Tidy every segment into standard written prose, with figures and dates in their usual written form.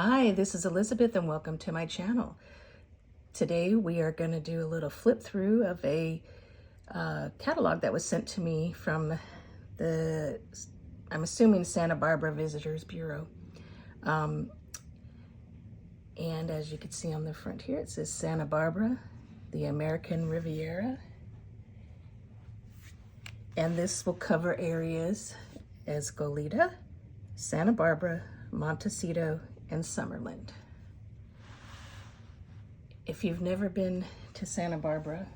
Hi, this is Elizabeth and welcome to my channel. Today we are going to do a little flip through of a catalog that was sent to me from the, I'm assuming, Santa Barbara Visitors Bureau. And as you can see on the front here, it says Santa Barbara, the American Riviera. And this will cover areas as Goleta, Santa Barbara, Montecito, and Summerlin. If you've never been to Santa Barbara,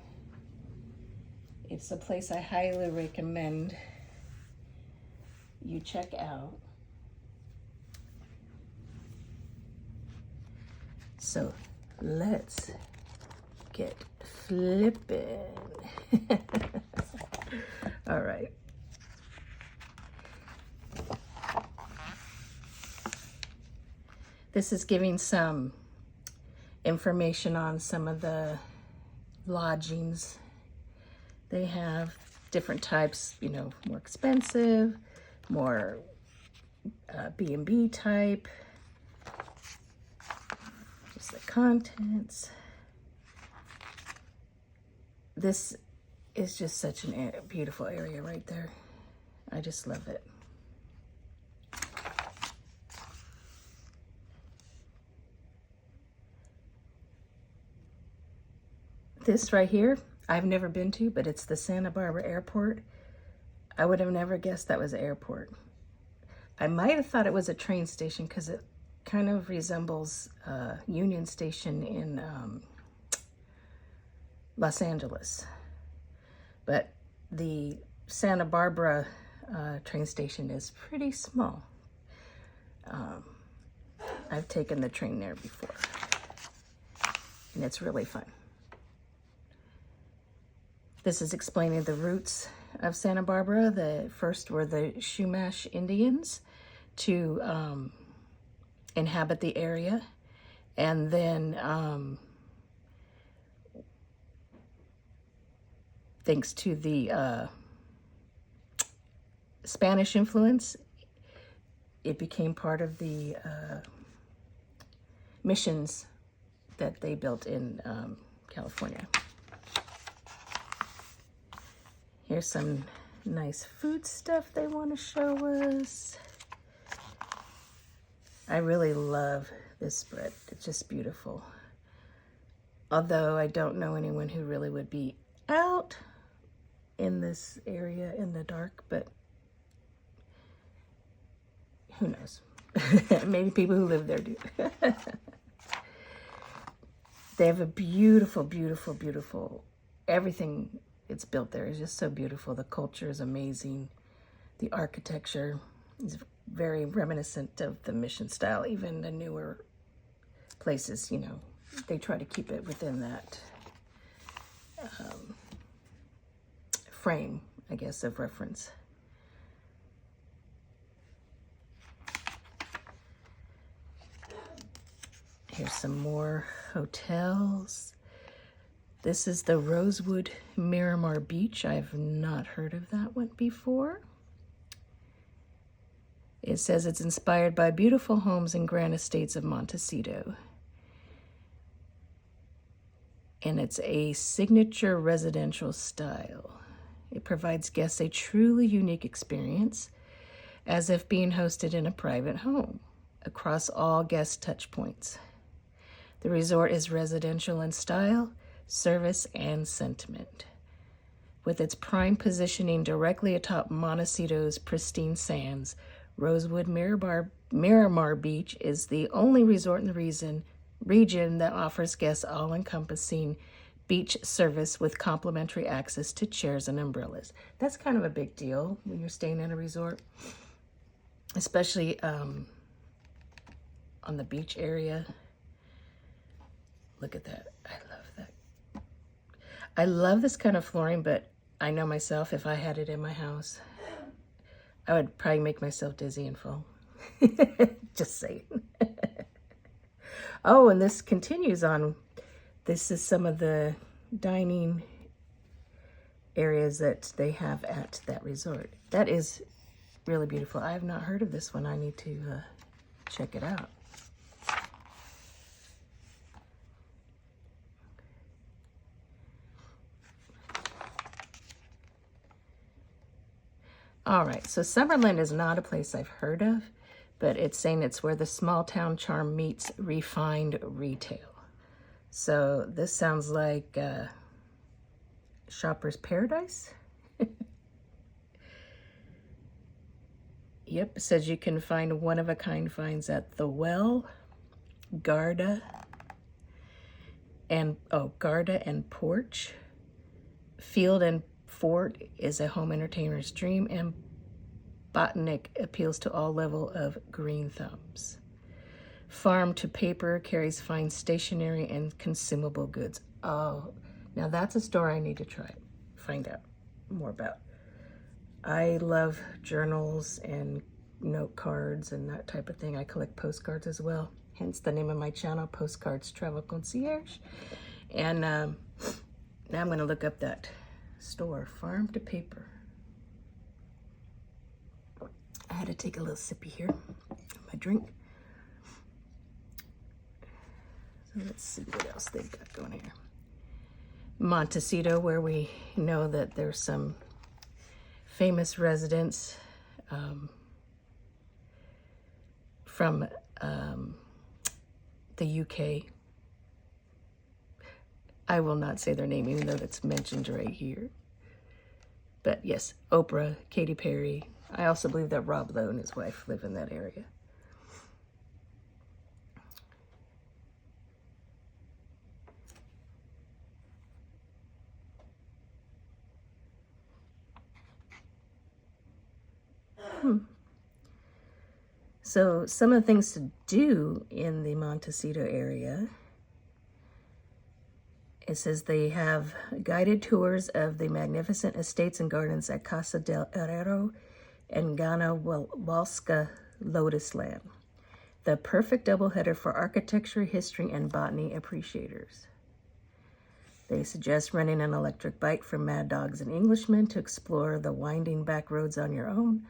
it's a place I highly recommend you check out. So let's get flipping. All right. This is giving some information on some of the lodgings. They have different types, you know, more expensive, more B&B type, just the contents. This is just such a beautiful area right there. I just love it. This right here, I've never been to, but it's the Santa Barbara Airport. I would have never guessed that was an airport. I might have thought it was a train station because it kind of resembles Union Station in Los Angeles. But the Santa Barbara train station is pretty small. I've taken the train there before, and it's really fun. This is explaining the roots of Santa Barbara. The first were the Chumash Indians to inhabit the area. And then thanks to the Spanish influence, it became part of the missions that they built in California. Here's some nice food stuff they want to show us. I really love this spread. It's just beautiful. Although I don't know anyone who really would be out in this area in the dark, but who knows? Maybe people who live there do. They have a beautiful, beautiful, beautiful, everything it's built there is just so beautiful. The culture is amazing. The architecture is very reminiscent of the mission style. Even the newer places, you know, they try to keep it within that frame, I guess, of reference. Here's some more hotels. This is the Rosewood Miramar Beach. I've not heard of that one before. It says it's inspired by beautiful homes and grand estates of Montecito. And it's a signature residential style. It provides guests a truly unique experience, as if being hosted in a private home, across all guest touch points. The resort is residential in style, service, and sentiment. With its prime positioning directly atop Montecito's pristine sands, Rosewood Miramar Beach is the only resort in the region that offers guests all-encompassing beach service with complimentary access to chairs and umbrellas. That's kind of a big deal when you're staying in a resort, especially on the beach area. Look at that. I love that. I love this kind of flooring, but I know myself, if I had it in my house, I would probably make myself dizzy and fall. Just saying. Oh, and this continues on. This is some of the dining areas that they have at that resort. That is really beautiful. I have not heard of this one. I need to check it out. All right, so Summerlin is not a place I've heard of, but it's saying it's where the small town charm meets refined retail. So this sounds like Shopper's Paradise. Yep, it says you can find one-of-a-kind finds at The Well, Garda and Porch. Field and Fort is a home entertainer's dream, and Botanic appeals to all level of green thumbs. Farm to Paper carries fine stationery and consumable goods. Oh, now that's a store I need to find out more about. I love journals and note cards and that type of thing. I collect postcards as well, hence the name of my channel, PostcardsTravelConcierge. And now I'm going to look up that store, Farm to Paper. I had to take a little sippy here, my drink. So let's see what else they've got going here. Montecito, where we know that there's some famous residents from the UK. I will not say their name, even though it's mentioned right here. But yes, Oprah, Katy Perry. I also believe that Rob Lowe and his wife live in that area. So some of the things to do in the Montecito area, it says they have guided tours of the magnificent estates and gardens at Casa del Herrero and Ganawalska Lotus Land. The perfect doubleheader for architecture, history, and botany appreciators. They suggest renting an electric bike for Mad Dogs and Englishmen to explore the winding back roads on your own,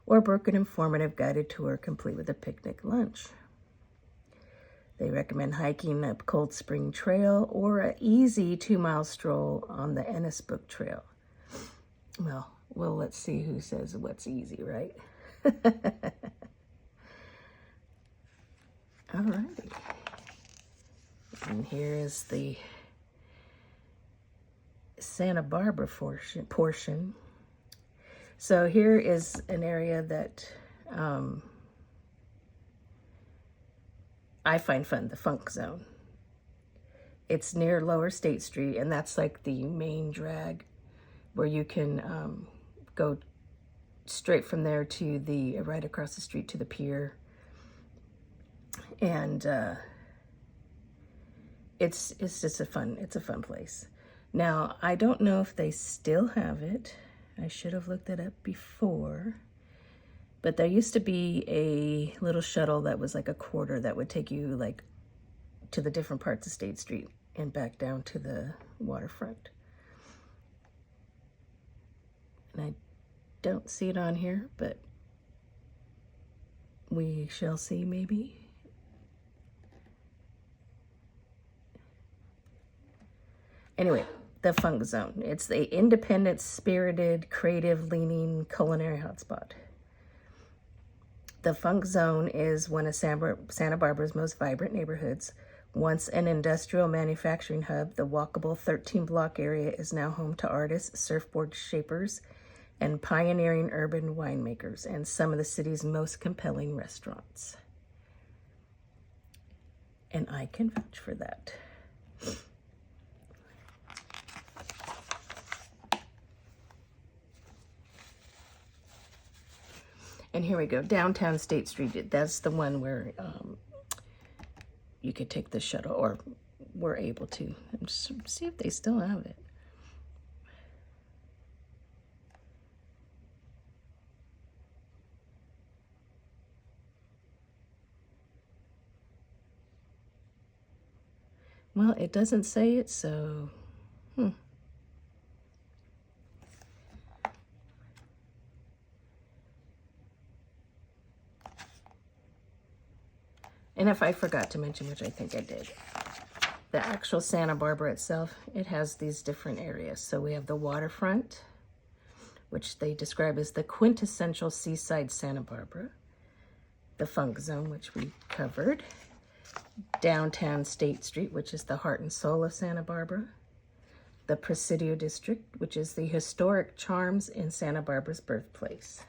or book an informative guided tour complete with a picnic lunch. They recommend hiking up Cold Spring Trail or an easy 2-mile stroll on the Ennisbrook Trail. Well, let's see who says what's easy, right? All righty. And here is the Santa Barbara portion. So here is an area that I find fun, the Funk Zone. It's near Lower State Street, and that's like the main drag where you can go straight from there to the, right across the street to the pier. And it's just a fun place. Now, I don't know if they still have it. I should have looked it up before, but there used to be a little shuttle that was like a quarter that would take you like to the different parts of State Street and back down to the waterfront. And I don't see it on here, but we shall see maybe. Anyway, the Funk Zone. It's the independent, spirited, creative-leaning culinary hotspot. The Funk Zone is one of Santa Barbara's most vibrant neighborhoods. Once an industrial manufacturing hub, the walkable 13-block area is now home to artists, surfboard shapers, and pioneering urban winemakers, and some of the city's most compelling restaurants. And I can vouch for that. And here we go, downtown State Street. That's the one where you could take the shuttle, or were able to. And just see if they still have it. Well, it doesn't say it, so, And if I forgot to mention, which I think I did, the actual Santa Barbara itself, it has these different areas. So we have the waterfront, which they describe as the quintessential seaside Santa Barbara. The Funk Zone, which we covered. Downtown State Street, which is the heart and soul of Santa Barbara. The Presidio District, which is the historic charms in Santa Barbara's birthplace.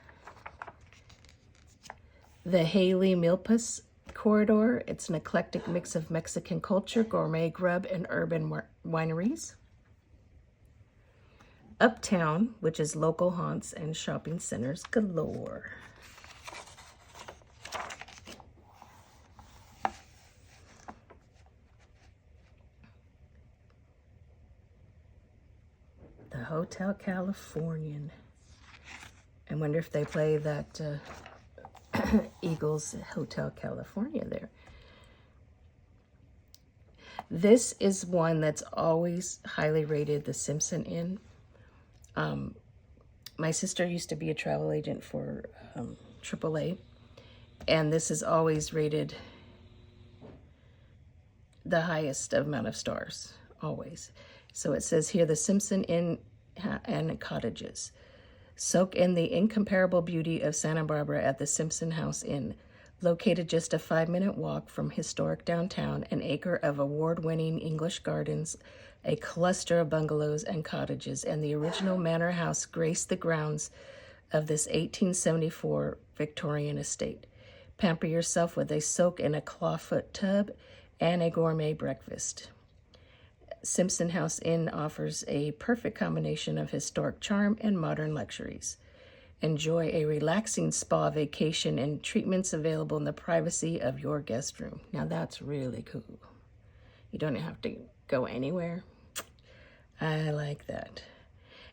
The Haley Milpas Corridor, it's an eclectic mix of Mexican culture, gourmet grub, and urban wineries. Uptown, which is local haunts and shopping centers galore. The Hotel Californian. I wonder if they play that Eagles Hotel California there. This is one that's always highly rated, the Simpson Inn. My sister used to be a travel agent for AAA, and this is always rated the highest amount of stars, always. So it says here, the Simpson Inn and Cottages. Soak in the incomparable beauty of Santa Barbara at the Simpson House Inn. Located just a 5-minute walk from historic downtown, an acre of award-winning English gardens, a cluster of bungalows and cottages, and the original manor house grace the grounds of this 1874 Victorian estate. Pamper yourself with a soak in a clawfoot tub and a gourmet breakfast. Simpson House Inn offers a perfect combination of historic charm and modern luxuries. Enjoy a relaxing spa vacation and treatments available in the privacy of your guest room. Now that's really cool. You don't have to go anywhere. I like that.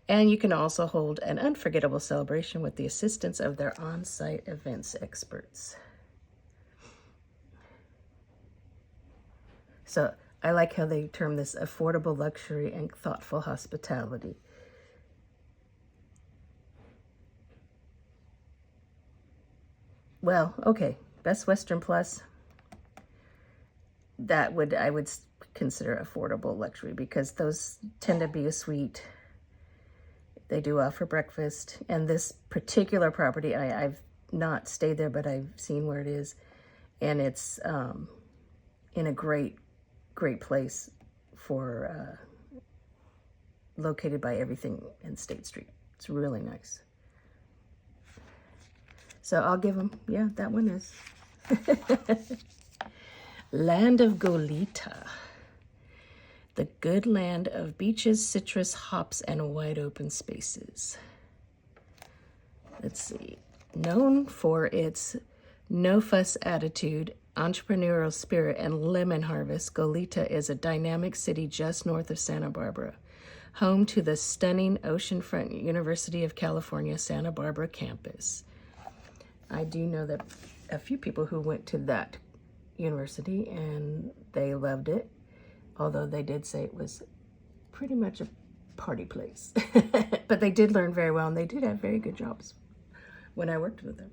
And you can also hold an unforgettable celebration with the assistance of their on-site events experts. So I like how they term this affordable luxury and thoughtful hospitality. Well, okay, Best Western Plus, I would consider affordable luxury because those tend to be a suite. They do offer breakfast, and this particular property, I've not stayed there, but I've seen where it is, and it's in a great place for located by everything in State Street. It's really nice. So I'll give them, yeah, that one is. Land of Goleta. The good land of beaches, citrus, hops, and wide open spaces. Let's see. Known for its no-fuss attitude, entrepreneurial spirit, and lemon harvest, Goleta is a dynamic city just north of Santa Barbara, home to the stunning oceanfront University of California, Santa Barbara campus. I do know that a few people who went to that university and they loved it, although they did say it was pretty much a party place. But they did learn very well, and they did have very good jobs when I worked with them.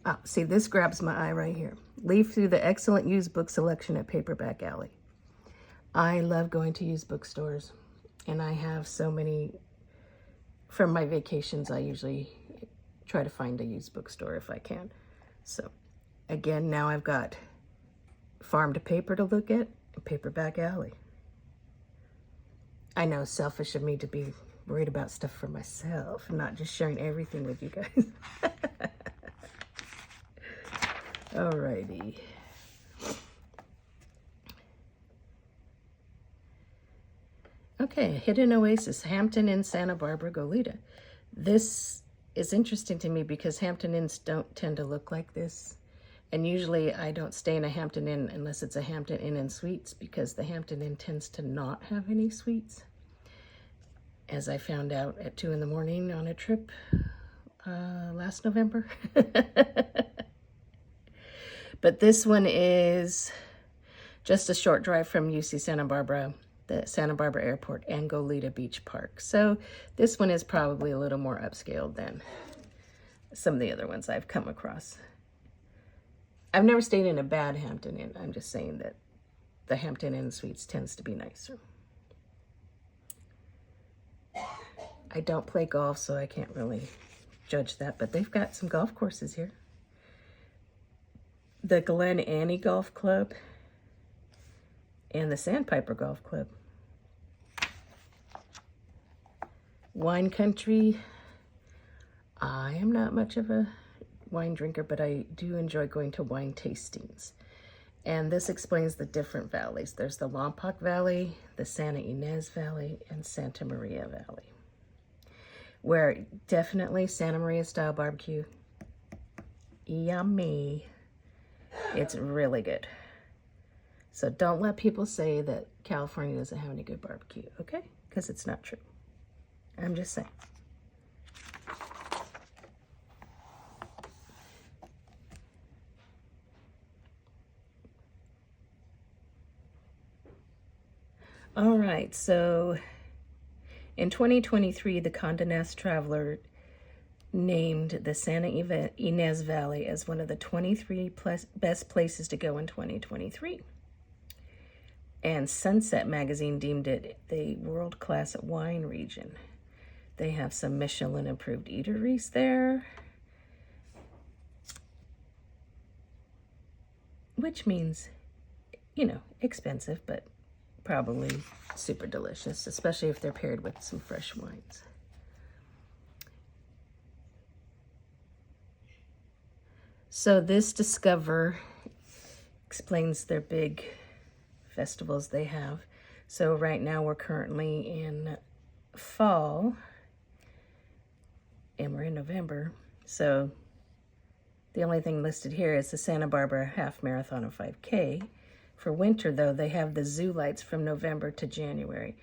Ah, see, this grabs my eye right here. Leaf through the excellent used book selection at Paperback Alley. I love going to used bookstores, and I have so many. From my vacations, I usually try to find a used bookstore if I can. So, again, now I've got Farm to Paper to look at and Paperback Alley. I know, selfish of me to be worried about stuff for myself and not just sharing everything with you guys. Alrighty. Okay, Hidden Oasis, Hampton Inn, Santa Barbara, Goleta. This is interesting to me because Hampton Inns don't tend to look like this. And usually I don't stay in a Hampton Inn unless it's a Hampton Inn and Suites, because the Hampton Inn tends to not have any suites. As I found out at 2 in the morning on a trip last November. But this one is just a short drive from UC Santa Barbara, the Santa Barbara Airport, and Goleta Beach Park. So this one is probably a little more upscale than some of the other ones I've come across. I've never stayed in a bad Hampton Inn. I'm just saying that the Hampton Inn Suites tends to be nicer. I don't play golf, so I can't really judge that, but they've got some golf courses here. The Glen Annie Golf Club and the Sandpiper Golf Club. Wine country. I am not much of a wine drinker, but I do enjoy going to wine tastings. And this explains the different valleys. There's the Lompoc Valley, the Santa Ynez Valley, and Santa Maria Valley, where definitely Santa Maria style barbecue. Yummy. It's really good. So don't let people say that California doesn't have any good barbecue, okay? Because it's not true. I'm just saying. All right, so in 2023, the Condé Nast Traveler named the Santa Ynez Valley as one of the 23 best places to go in 2023. And Sunset Magazine deemed it the world-class wine region. They have some Michelin-approved eateries there, which means, you know, expensive, but probably super delicious, especially if they're paired with some fresh wines. So this Discover explains their big festivals they have. So right now we're currently in fall and we're in November. So the only thing listed here is the Santa Barbara Half Marathon and 5K. For winter, though, they have the zoo lights from November to January,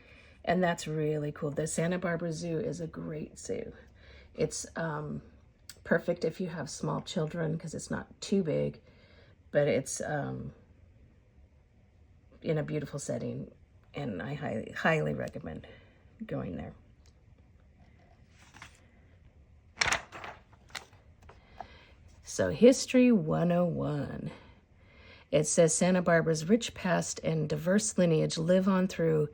and that's really cool. The Santa Barbara Zoo is a great zoo. It's perfect if you have small children because it's not too big, but it's in a beautiful setting, and I highly recommend going there. So History 101. It says Santa Barbara's rich past and diverse lineage live on through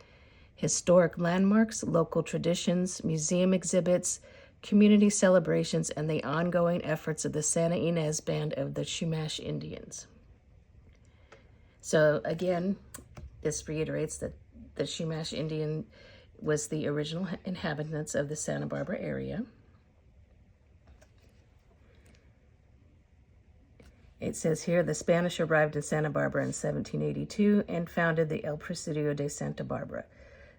historic landmarks, local traditions, museum exhibits, community celebrations, and the ongoing efforts of the Santa Ynez Band of the Chumash Indians. So again, this reiterates that the Chumash Indian was the original inhabitants of the Santa Barbara area. It says here, the Spanish arrived in Santa Barbara in 1782 and founded the El Presidio de Santa Barbara.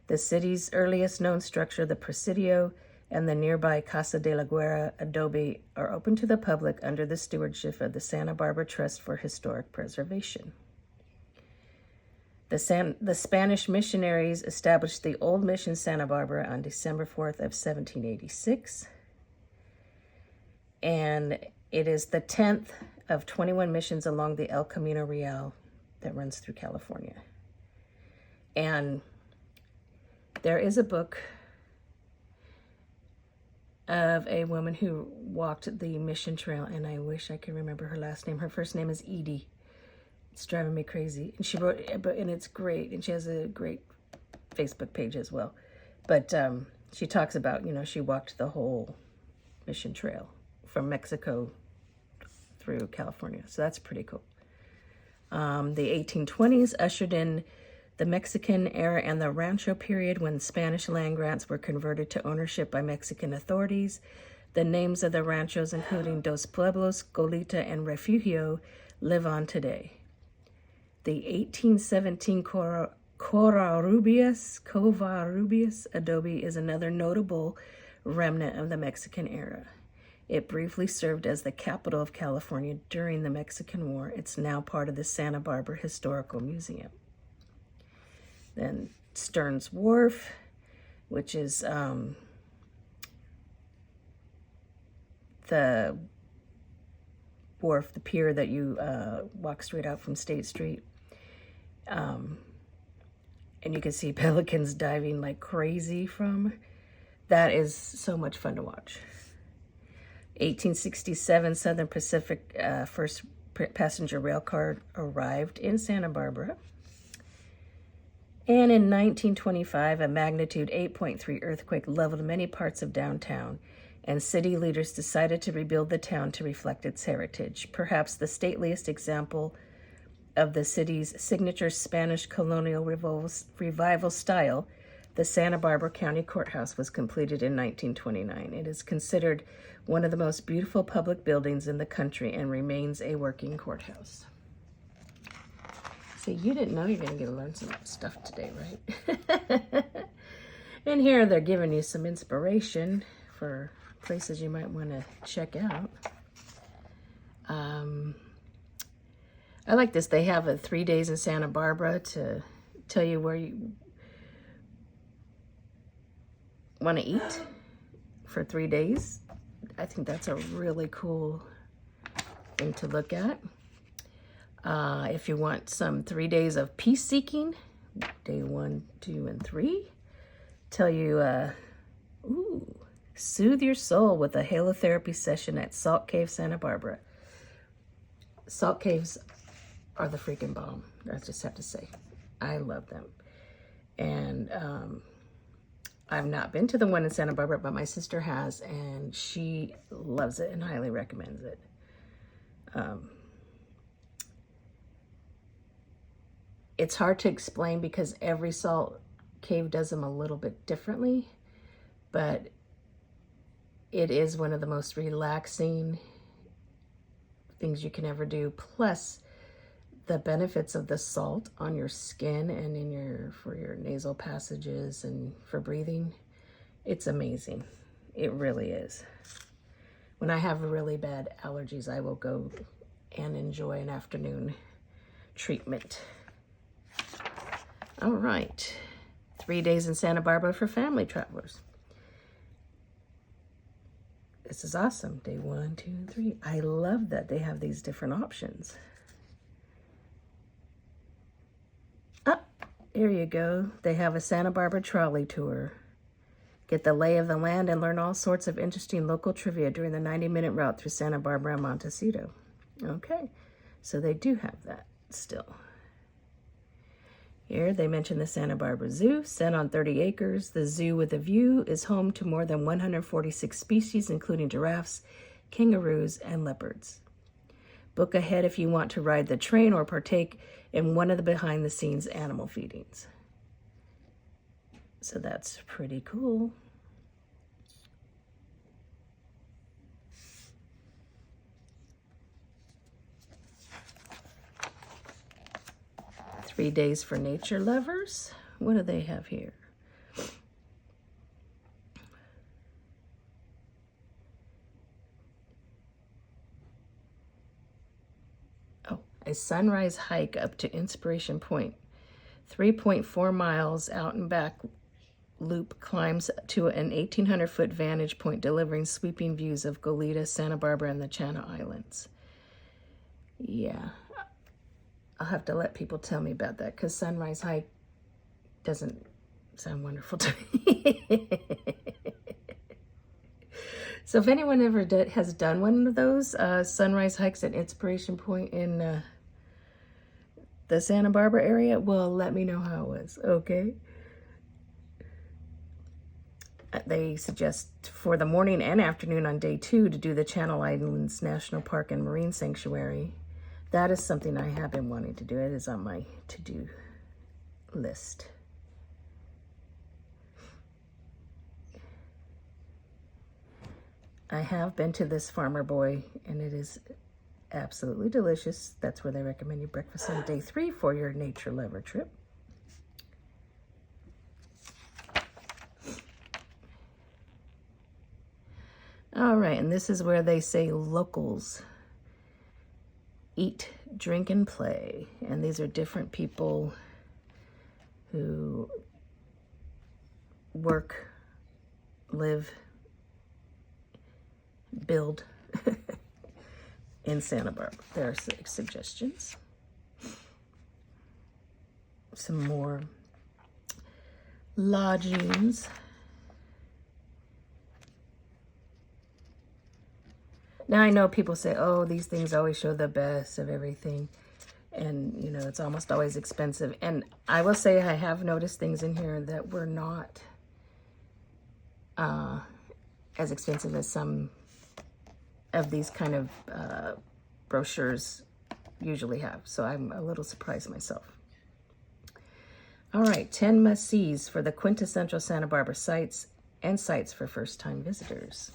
The city's earliest known structure, the Presidio, and the nearby Casa de la Guerra adobe are open to the public under the stewardship of the Santa Barbara Trust for Historic Preservation. The Spanish missionaries established the Old Mission Santa Barbara on December 4th of 1786. And it is the 10th of 21 missions along the El Camino Real that runs through California. And there is a book of a woman who walked the mission trail, and I wish I could remember her last name. Her first name is Edie. It's driving me crazy. And she wrote, and it's great, and she has a great Facebook page as well. But she talks about, you know, she walked the whole mission trail from Mexico through California. So that's pretty cool. The 1820s ushered in the Mexican era and the Rancho period when Spanish land grants were converted to ownership by Mexican authorities. The names of the ranchos, including Dos Pueblos, Golita, and Refugio, live on today. The 1817 Covarrubias adobe is another notable remnant of the Mexican era. It briefly served as the capital of California during the Mexican War. It's now part of the Santa Barbara Historical Museum. Then Stearns Wharf, which is the wharf, the pier that you walk straight out from State Street. And you can see pelicans diving like crazy from. That is so much fun to watch. 1867, Southern Pacific first passenger rail car arrived in Santa Barbara. And in 1925, a magnitude 8.3 earthquake leveled many parts of downtown, and city leaders decided to rebuild the town to reflect its heritage. Perhaps the stateliest example of the city's signature Spanish colonial revival style, the Santa Barbara County Courthouse was completed in 1929. It is considered one of the most beautiful public buildings in the country and remains a working courthouse. See, you didn't know you're going to get to learn some stuff today, right? And here they're giving you some inspiration for places you might want to check out. I like this. They have a 3 days in Santa Barbara to tell you where you want to eat for 3 days. I think that's a really cool thing to look at. If you want some 3 days of peace seeking, day 1, 2, and 3, tell you, soothe your soul with a halotherapy session at Salt Cave, Santa Barbara. Salt caves are the freaking bomb. I just have to say, I love them. And I've not been to the one in Santa Barbara, but my sister has, and she loves it and highly recommends it. It's hard to explain because every salt cave does them a little bit differently, but it is one of the most relaxing things you can ever do. Plus, the benefits of the salt on your skin and for your nasal passages and for breathing, it's amazing. It really is. When I have really bad allergies, I will go and enjoy an afternoon treatment. All right, 3 days in Santa Barbara for family travelers. This is awesome. Day 1, 2, and 3. I love that they have these different options. Here you go. They have a Santa Barbara trolley tour. Get the lay of the land and learn all sorts of interesting local trivia during the 90-minute route through Santa Barbara and Montecito. Okay, so they do have that still. Here they mention the Santa Barbara Zoo, set on 30 acres. The zoo with a view is home to more than 146 species, including giraffes, kangaroos, and leopards. Book ahead if you want to ride the train or partake in one of the behind-the-scenes animal feedings. So that's pretty cool. Three days for nature lovers. What do they have here? A sunrise hike up to Inspiration Point. 3.4 miles out and back loop climbs to an 1,800-foot vantage point, delivering sweeping views of Goleta, Santa Barbara, and the Channel Islands. Yeah, I'll have to let people tell me about that because sunrise hike doesn't sound wonderful to me. So if anyone ever has done one of those sunrise hikes at Inspiration Point in the Santa Barbara area, well, let me know how it was, okay? They suggest for the morning and afternoon on day 2 to do the Channel Islands National Park and Marine Sanctuary. That is something I have been wanting to do. It is on my to-do list. I have been to this Farmer Boy, and it is absolutely delicious. That's where they recommend you breakfast on day 3 for your nature lover trip. All right, and this is where they say locals eat, drink, and play. And these are different people who work, live, build in Santa Barbara. There are suggestions. Some more lodgings. Now I know people say, oh, these things always show the best of everything. And, you know, it's almost always expensive. And I will say I have noticed things in here that were not as expensive as some of these kind of brochures usually have. So I'm a little surprised myself. All right, 10 must-sees for the quintessential Santa Barbara sites and sites for first-time visitors.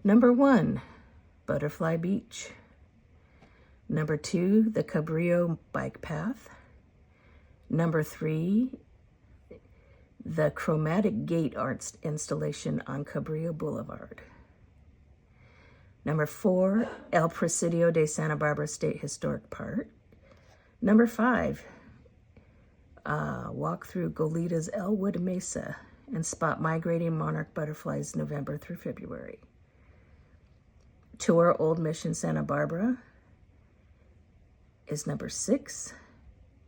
Number 1, Butterfly Beach. Number 2, the Cabrillo Bike Path. Number 3, the Chromatic Gate Arts installation on Cabrillo Boulevard. Number 4, El Presidio de Santa Barbara State Historic Park. Number 5, walk through Goleta's Elwood Mesa and spot migrating monarch butterflies November through February. Tour Old Mission Santa Barbara is number 6.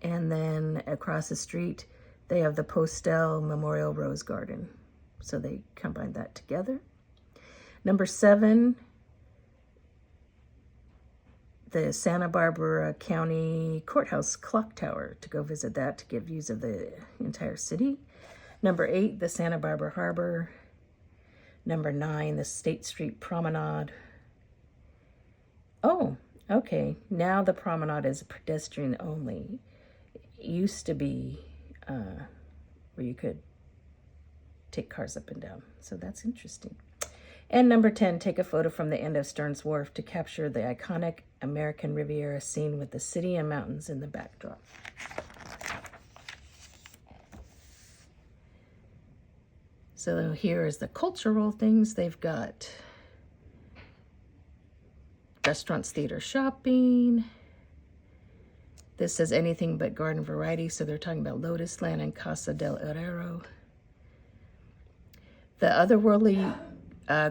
And then across the street, they have the Postel Memorial Rose Garden. So they combined that together. Number 7, the Santa Barbara County Courthouse Clock Tower, to go visit that to get views of the entire city. Number 8, the Santa Barbara Harbor. Number 9, the State Street Promenade. Oh, okay, now the promenade is pedestrian only. It used to be where you could take cars up and down, so that's interesting. And number 10, take a photo from the end of Stearns Wharf to capture the iconic American Riviera scene with the city and mountains in the backdrop. So here is the cultural things. They've got restaurants, theater, shopping. This says anything but garden variety, so they're talking about Lotus Land and Casa del Herrero. The otherworldly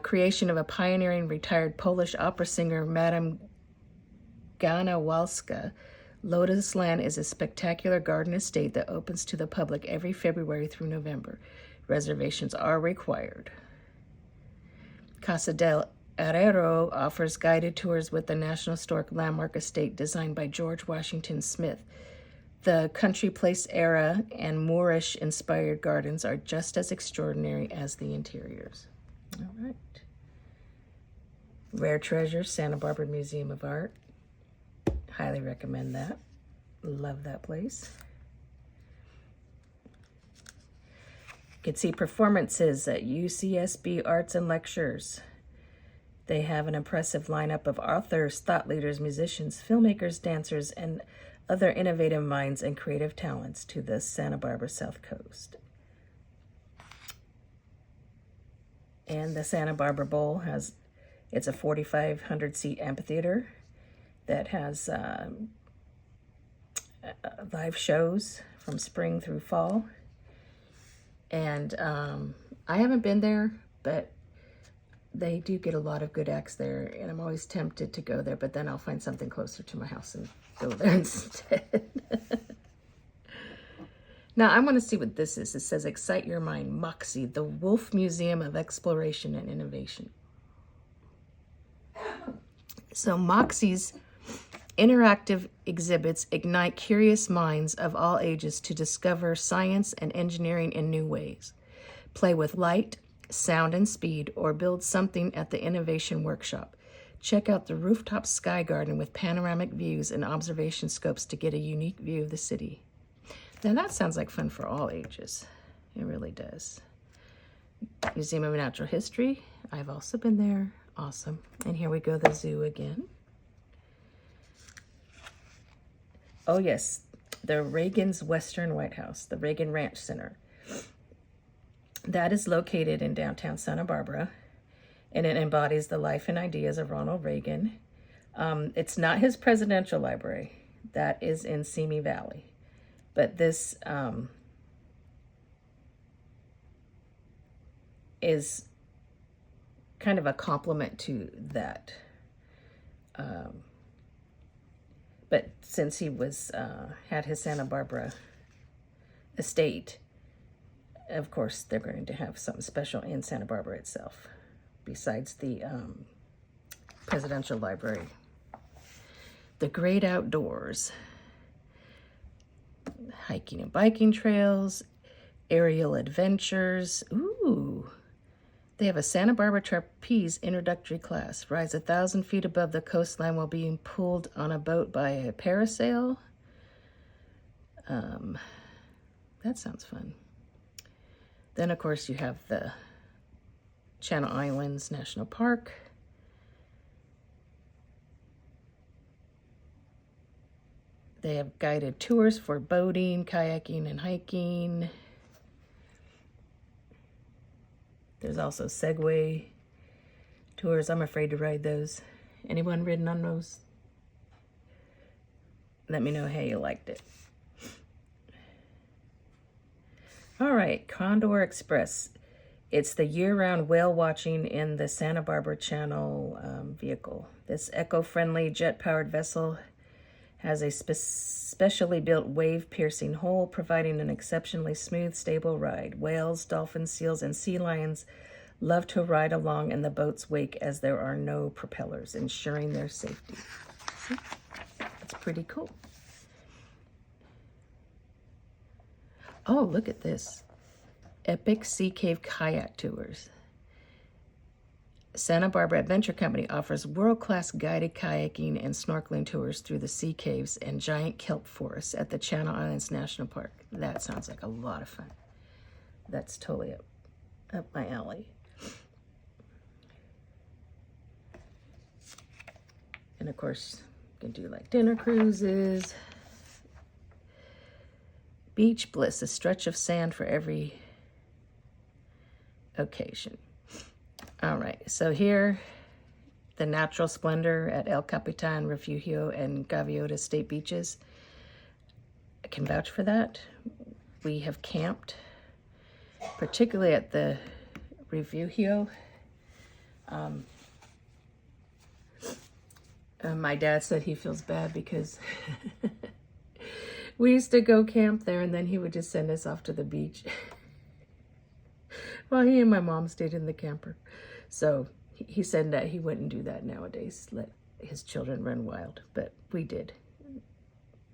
creation of a pioneering retired Polish opera singer, Madame Ganawalska. Lotus Land is a spectacular garden estate that opens to the public every February through November. Reservations are required. Casa del Herrero offers guided tours with the National Historic Landmark Estate designed by George Washington Smith. The country place era and Moorish-inspired gardens are just as extraordinary as the interiors. All right. Rare Treasures, Santa Barbara Museum of Art. Highly recommend that. Love that place. You can see performances at UCSB Arts and Lectures. They have an impressive lineup of authors, thought leaders, musicians, filmmakers, dancers, and other innovative minds and creative talents to the Santa Barbara South Coast. And the Santa Barbara Bowl it's a 4,500 seat amphitheater that has live shows from spring through fall. And I haven't been there, but they do get a lot of good acts there, and I'm always tempted to go there, but then I'll find something closer to my house and go there instead. Now, I want to see what this is. It says, Excite Your Mind, Moxie, the Wolf Museum of Exploration and Innovation. So Moxie's interactive exhibits ignite curious minds of all ages to discover science and engineering in new ways. Play with light, sound, and speed, or build something at the Innovation Workshop. Check out the rooftop sky garden with panoramic views and observation scopes to get a unique view of the city. Now that sounds like fun for all ages. It really does. Museum of Natural History. I've also been there. Awesome. And here we go, the zoo again. Oh yes, the Reagan's Western White House, the Reagan Ranch Center. That is located in downtown Santa Barbara, and it embodies the life and ideas of Ronald Reagan. It's not his presidential library. That is in Simi Valley. But this is kind of a complement to that. But since he had his Santa Barbara estate, of course, they're going to have something special in Santa Barbara itself, besides the presidential library. the great outdoors. Hiking and biking trails, aerial adventures. Ooh, they have a Santa Barbara trapeze introductory class. Rise 1,000 feet above the coastline while being pulled on a boat by a parasail. That sounds fun. Then, of course, you have the Channel Islands National Park. They have guided tours for boating, kayaking, and hiking. There's also Segway tours. I'm afraid to ride those. Anyone ridden on those? Let me know how you liked it. All right, Condor Express. It's the year-round whale watching in the Santa Barbara Channel vehicle. This eco-friendly jet-powered vessel has a specially built wave-piercing hull, providing an exceptionally smooth, stable ride. Whales, dolphins, seals, and sea lions love to ride along in the boat's wake as there are no propellers, ensuring their safety. See? That's pretty cool. Oh, look at this. Epic Sea Cave Kayak Tours. Santa Barbara Adventure Company offers world-class guided kayaking and snorkeling tours through the sea caves and giant kelp forests at the Channel Islands National Park. That sounds like a lot of fun. That's totally up my alley. And of course, you can do like dinner cruises. Beach Bliss, a stretch of sand for every occasion. All right, so here, the natural splendor at El Capitan, Refugio, and Gaviota State Beaches. I can vouch for that. We have camped, particularly at the Refugio. My dad said he feels bad because we used to go camp there and then he would just send us off to the beach while he and my mom stayed in the camper. So he said that he wouldn't do that nowadays, let his children run wild, but we did.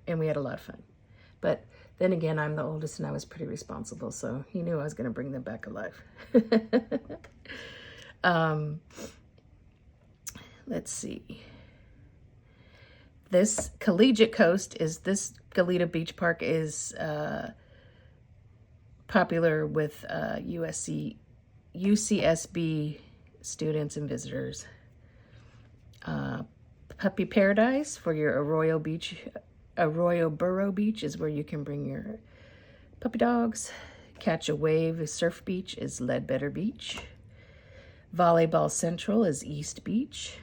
And we had a lot of fun. But then again, I'm the oldest and I was pretty responsible, so he knew I was going to bring them back alive. Let's see. This Collegiate Coast this Goleta Beach Park is popular with UCSB students and visitors. Puppy Paradise for your Arroyo Burro Beach is where you can bring your puppy dogs. Catch a Wave Surf Beach is Ledbetter Beach. Volleyball Central is East Beach.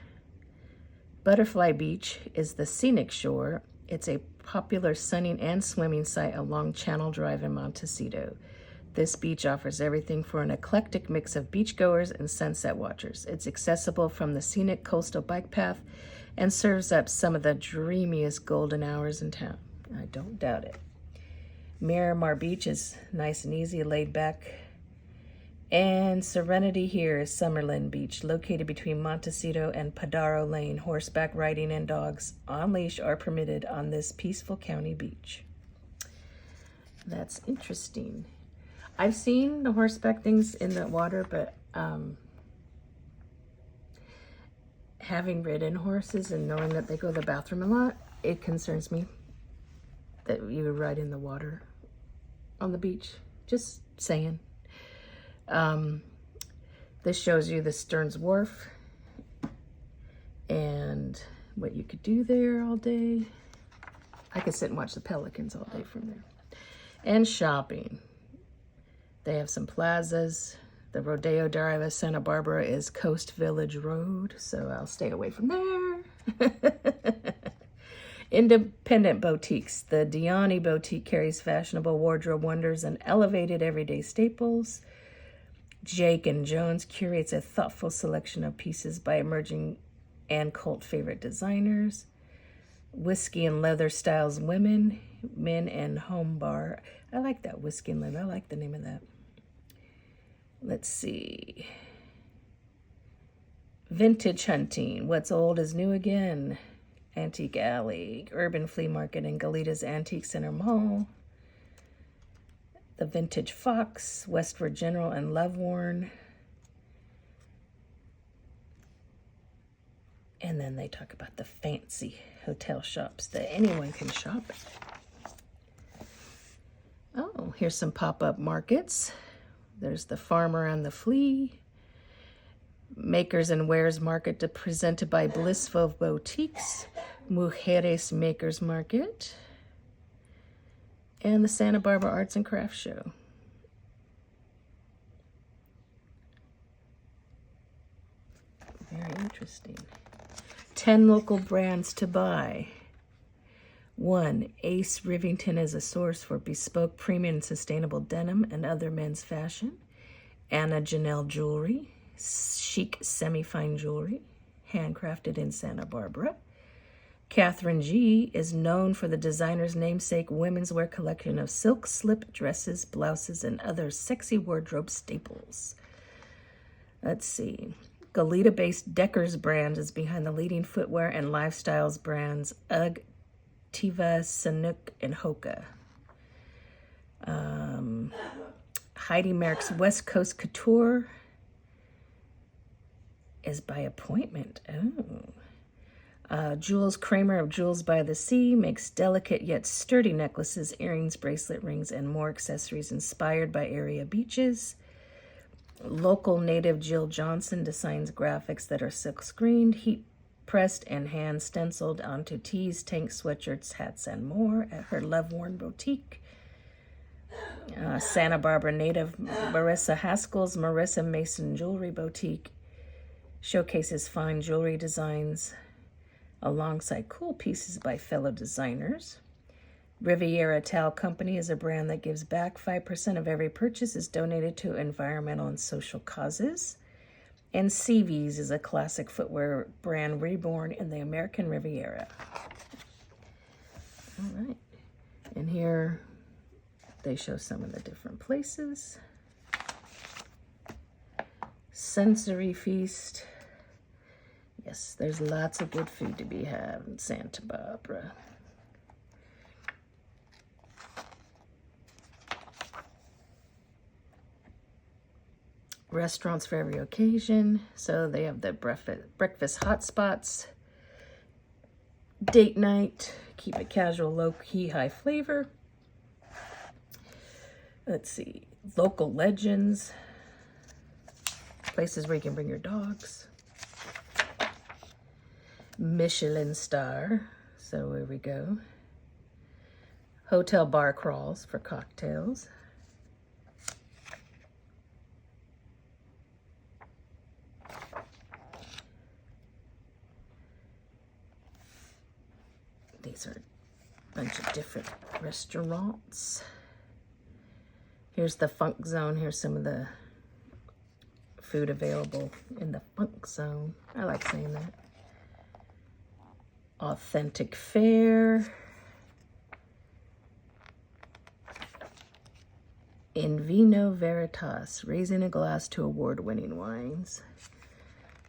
Butterfly Beach is the Scenic Shore. It's a popular sunning and swimming site along Channel Drive in Montecito. This beach offers everything for an eclectic mix of beachgoers and sunset watchers. It's accessible from the scenic coastal bike path and serves up some of the dreamiest golden hours in town. I don't doubt it. Miramar Beach is nice and easy, laid back. And Serenity here is Summerlin Beach, located between Montecito and Padaro Lane. Horseback riding and dogs on leash are permitted on this peaceful county beach. That's interesting. I've seen the horseback things in the water, but having ridden horses and knowing that they go to the bathroom a lot, it concerns me that you would ride in the water on the beach. Just saying. This shows you the Stearns Wharf and what you could do there all day. I could sit and watch the pelicans all day from there. And shopping. They have some plazas. The Rodeo Drive of Santa Barbara is Coast Village Road, so I'll stay away from there. Independent boutiques. The Diani Boutique carries fashionable wardrobe wonders and elevated everyday staples. Jake and Jones curates a thoughtful selection of pieces by emerging and cult favorite designers. Whiskey and Leather Styles Women, Men and Home Bar. I like that, Whiskey and Leather. I like the name of that. Let's see. Vintage Hunting. What's old is new again. Antique Alley, Urban Flea Market, and Goleta's Antique Center Mall. The Vintage Fox, Westward General, and Loveworn. And then they talk about the fancy hotel shops that anyone can shop at. Oh, here's some pop-up markets. There's the Farmer and the Flea. Makers and Wares Market presented by Blissful Boutiques. Mujeres Makers Market. And the Santa Barbara Arts and Crafts Show. Very interesting. 10 local brands to buy. 1. Ace Rivington is a source for bespoke, premium, and sustainable denim and other men's fashion. Anna Janelle Jewelry, chic semi-fine jewelry, handcrafted in Santa Barbara. Catherine G. is known for the designer's namesake women's wear collection of silk slip dresses, blouses, and other sexy wardrobe staples. Let's see. Goleta-based Decker's brand is behind the leading footwear and lifestyles brands UGG, Tiva, Sanuk, and Hoka. Heidi Merrick's West Coast Couture is by appointment. Jules Kramer of Jewels by the Sea makes delicate yet sturdy necklaces, earrings, bracelet rings, and more accessories inspired by area beaches. Local native Jill Johnson designs graphics that are silk screened, heat pressed, and hand stenciled onto tees, tanks, sweatshirts, hats, and more at her Loveworn boutique. Santa Barbara native Marissa Haskell's Marissa Mason Jewelry Boutique showcases fine jewelry designs alongside cool pieces by fellow designers. Riviera Towel Company is a brand that gives back. 5% of every purchase is donated to environmental and social causes. And CV's is a classic footwear brand reborn in the American Riviera. All right. And here they show some of the different places. Sensory Feast. Yes, there's lots of good food to be had in Santa Barbara. Restaurants for every occasion. So they have the breakfast hot spots, date night, keep it casual, low-key, high flavor. Let's see, local legends, places where you can bring your dogs. Michelin star, so here we go. Hotel bar crawls for cocktails. These are a bunch of different restaurants. Here's the Funk Zone. Here's some of the food available in the Funk Zone. I like saying that. Authentic Fare. In Vino Veritas, raising a glass to award-winning wines.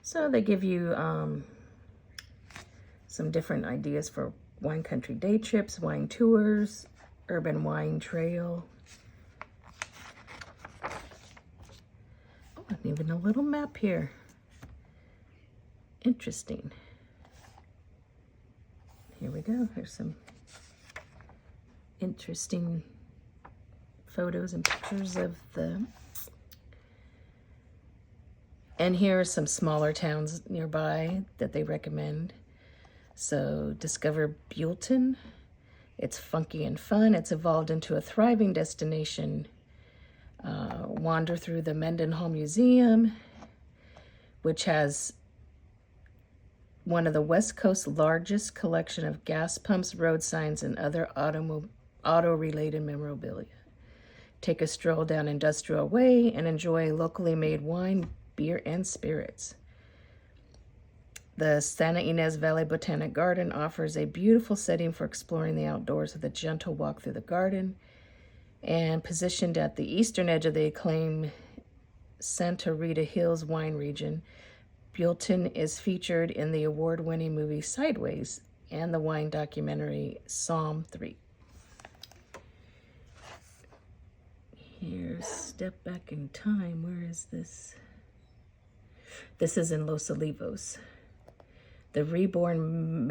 So they give you some different ideas for wine country day trips, wine tours, urban wine trail. Oh, and even a little map here. Interesting. Here we go. Here's some interesting photos and pictures of the... And here are some smaller towns nearby that they recommend. So discover Buellton. It's funky and fun. It's evolved into a thriving destination. Wander through the Mendenhall Museum, which has one of the West Coast's largest collection of gas pumps, road signs, and other auto-related memorabilia. Take a stroll down Industrial Way and enjoy locally made wine, beer, and spirits. The Santa Ynez Valley Botanic Garden offers a beautiful setting for exploring the outdoors with a gentle walk through the garden. And positioned at the eastern edge of the acclaimed Santa Rita Hills wine region, Buellton is featured in the award-winning movie Sideways and the wine documentary Psalm 3. Here's Step Back in Time. Where is this? This is in Los Olivos. The Reborn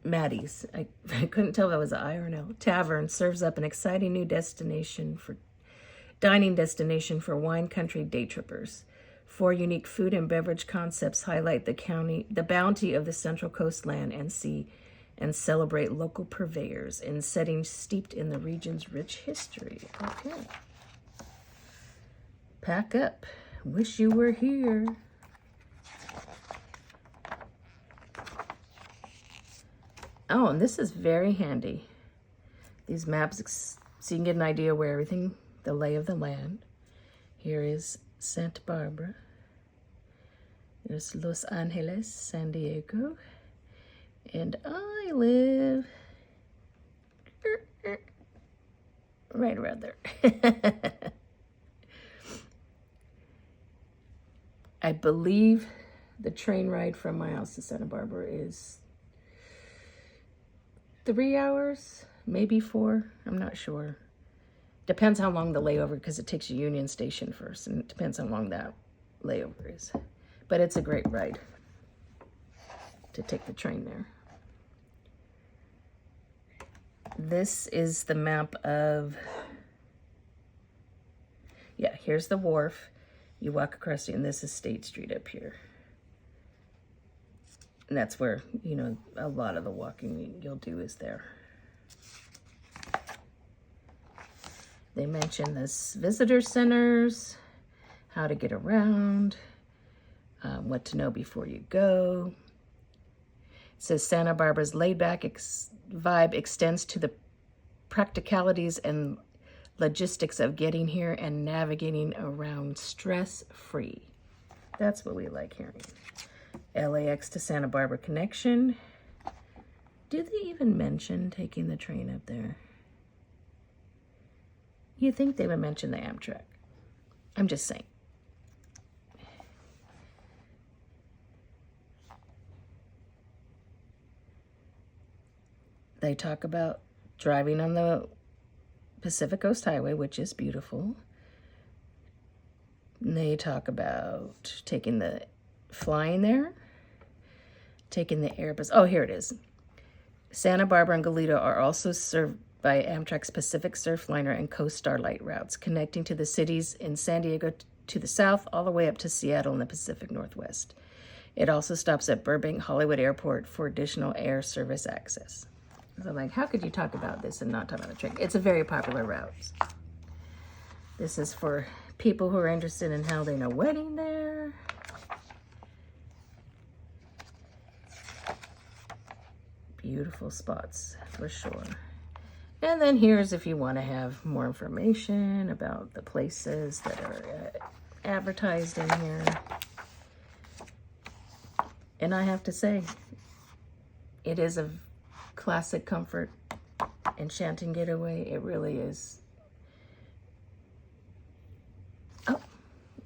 Maddie's, I couldn't tell if that was an I or an L, Tavern serves up an exciting new dining destination for wine country day trippers. 4 unique food and beverage concepts highlight the bounty of the Central Coastland and Sea, and celebrate local purveyors in settings steeped in the region's rich history. Okay. Pack up. Wish you were here. Oh, and this is very handy. These maps, so you can get an idea where everything, the lay of the land. Here is Santa Barbara. There's Los Angeles, San Diego. And I live right around there. I believe the train ride from my house to Santa Barbara is 3 hours, maybe 4. I'm not sure. Depends how long the layover, because it takes you Union Station first, and it depends how long that layover is. But it's a great ride to take the train there. This is the map of, yeah, here's the wharf. You walk across it, and this is State Street up here. And that's where, you know, a lot of the walking you'll do is there. They mention this visitor centers, how to get around, what to know before you go. It says Santa Barbara's laid-back vibe extends to the practicalities and logistics of getting here and navigating around stress-free. That's what we like hearing. LAX to Santa Barbara connection. Did they even mention taking the train up there? You think they would mention the Amtrak. I'm just saying. They talk about driving on the Pacific Coast Highway, which is beautiful. And they talk about flying there, taking the Airbus. Oh, here it is. Santa Barbara and Goleta are also served by Amtrak's Pacific Surfliner and Coast Starlight routes, connecting to the cities in San Diego to the south, all the way up to Seattle in the Pacific Northwest. It also stops at Burbank Hollywood Airport for additional air service access. So, like, how could you talk about this and not talk about the train? It's a very popular route. This is for people who are interested in holding a wedding there. Beautiful spots for sure. And then here's if you want to have more information about the places that are advertised in here. And I have to say, it is a classic comfort enchanting getaway. It really is. Oh,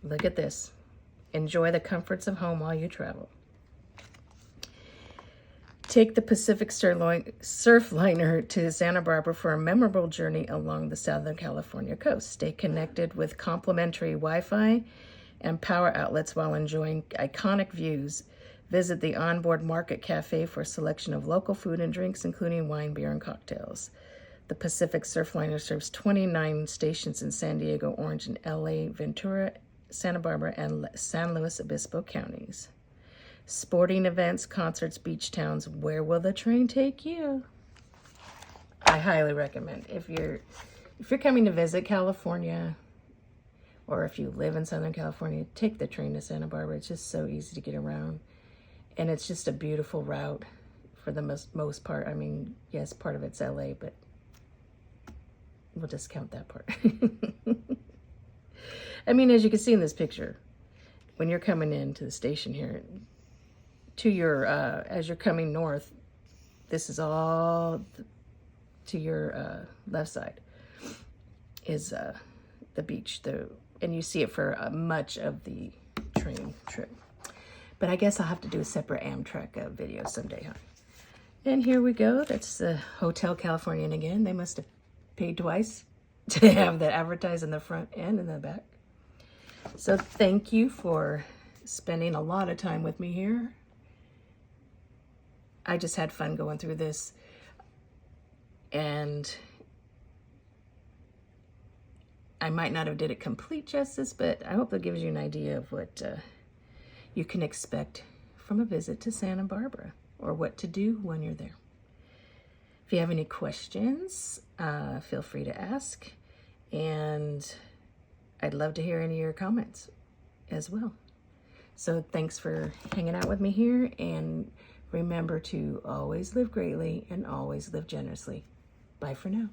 look at this. Enjoy the comforts of home while you travel. Take the Pacific Surfliner to Santa Barbara for a memorable journey along the Southern California coast. Stay connected with complimentary Wi-Fi and power outlets while enjoying iconic views. Visit the onboard market cafe for a selection of local food and drinks, including wine, beer, and cocktails. The Pacific Surfliner serves 29 stations in San Diego, Orange, and LA, Ventura, Santa Barbara, and San Luis Obispo counties. Sporting events, concerts, beach towns. Where will the train take you? I highly recommend. If you're coming to visit California, or if you live in Southern California, take the train to Santa Barbara. It's just so easy to get around. And it's just a beautiful route for the most part. I mean, yes, part of it's LA, but we'll discount that part. I mean, as you can see in this picture, when you're coming into the station here, to your, as you're coming north, this is all to your left side is the beach, and you see it for much of the train trip. But I guess I'll have to do a separate Amtrak video someday, huh? And here we go. That's the Hotel Californian again. They must have paid twice to have that advertised in the front and in the back. So thank you for spending a lot of time with me here. I just had fun going through this. And I might not have did it complete justice, but I hope that gives you an idea of what you can expect from a visit to Santa Barbara, or what to do when you're there. If you have any questions, feel free to ask, and I'd love to hear any of your comments as well. So thanks for hanging out with me here, and remember to always live greatly and always live generously. Bye for now.